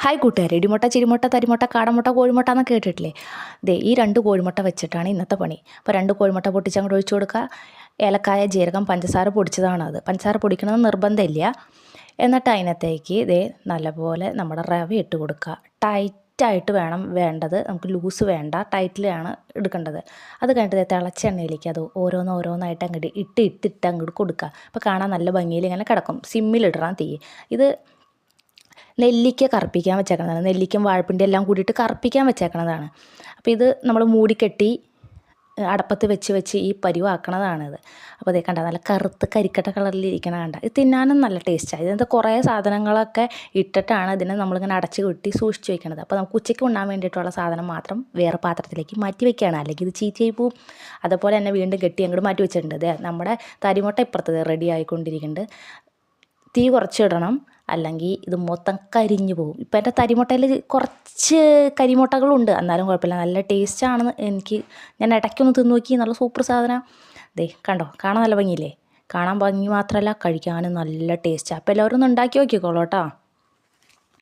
Hi കൂട്ടുകാരെ, ഇടിമുട്ട, ചിരിമുട്ട, തരിമുട്ട, കാടമുട്ട, കോഴിമുട്ട എന്നൊക്കെ കേട്ടിട്ടില്ലേ? ദേ ഈ 2 കോഴിമുട്ട വെച്ചിട്ടാണ് ഇന്നത്തെ പണി. അപ്പോൾ 2 കോഴിമുട്ട പൊട്ടിച്ചങ്ങോട്ട് ഒഴിച്ചു കൊടുക്കുക. ഏലക്കായ, ജീരകം, പഞ്ചസാര പൊടിച്ചതാണത്. പഞ്ചസാര പൊടിക്കണമെന്ന് നിർബന്ധമില്ല. എന്നിട്ട് അതിനകത്തേക്ക് ദേ നല്ലപോലെ നമ്മുടെ റവ ഇട്ട് കൊടുക്കുക. ടൈറ്റായിട്ട് വേണ്ടത്, നമുക്ക് ലൂസ് വേണ്ട, ടൈറ്റിലാണ് എടുക്കേണ്ടത്. അത് കഴിഞ്ഞിട്ട് തിളച്ച എണ്ണയിലേക്ക് അത് ഓരോന്നായിട്ട് അങ്ങോട്ട് ഇട്ട് അങ്ങോട്ട് കൊടുക്കുക. അപ്പോൾ കാണാൻ നല്ല ഭംഗിയിൽ ഇങ്ങനെ കിടക്കും. സിമ്മിലിടണം തീ. ഇത് നെല്ലിക്ക കറുപ്പിക്കാൻ വെച്ചേക്കണതാണ്. നെല്ലിക്കും വാഴപ്പിണ്ടി എല്ലാം കൂടിയിട്ട് കറുപ്പിക്കാൻ വെച്ചേക്കണതാണ്. അപ്പോൾ ഇത് നമ്മൾ മൂടിക്കെട്ടി അടപ്പത്ത് വെച്ച് ഈ പരിവാക്കണതാണിത്. അപ്പോൾ അതേ കണ്ട നല്ല കറുത്ത് കരിക്കട്ട കളറിലിരിക്കണ കണ്ട. ഇത് തിന്നാനും നല്ല ടേസ്റ്റാണ്. ഇതിനകത്ത് കുറേ സാധനങ്ങളൊക്കെ ഇട്ടിട്ടാണ് ഇതിനെ നമ്മളിങ്ങനെ അടച്ച് കെട്ടി സൂക്ഷിച്ച് വെക്കണത്. അപ്പോൾ നമുക്ക് ഉച്ചയ്ക്ക് ഉണ്ണാൻ വേണ്ടിയിട്ടുള്ള സാധനം മാത്രം വേറെ പാത്രത്തിലേക്ക് മാറ്റി വെക്കുകയാണ്, അല്ലെങ്കിൽ ഇത് ചീത്തയായി പോവും. അതുപോലെ തന്നെ വീണ്ടും കെട്ടി അങ്ങോട്ട് മാറ്റി വെച്ചിട്ടുണ്ട്. അതെ, നമ്മുടെ തരിമുട്ട ഇപ്പുറത്ത് റെഡി ആയിക്കൊണ്ടിരിക്കുന്നുണ്ട്. തീ കുറച്ചിടണം, അല്ലെങ്കിൽ ഇത് മൊത്തം കരിഞ്ഞു പോകും. ഇപ്പം എൻ്റെ തരിമുട്ടയിൽ കുറച്ച് കരിമുട്ടകളുണ്ട്, എന്നാലും കുഴപ്പമില്ല, നല്ല ടേസ്റ്റാണെന്ന് ഞാൻ ഇടയ്ക്കൊന്ന് തിന്ന് നോക്കി. നല്ല സൂപ്പർ സാധനം. ദേ കണ്ടോ, കാണാൻ നല്ല ഭംഗിയില്ലേ? കാണാൻ ഭംഗി മാത്രമല്ല, കഴിക്കാനും നല്ല ടേസ്റ്റാണ്. അപ്പോൾ എല്ലാവരും ഒന്ന് ഉണ്ടാക്കി നോക്കിക്കോളൂ കേട്ടോ.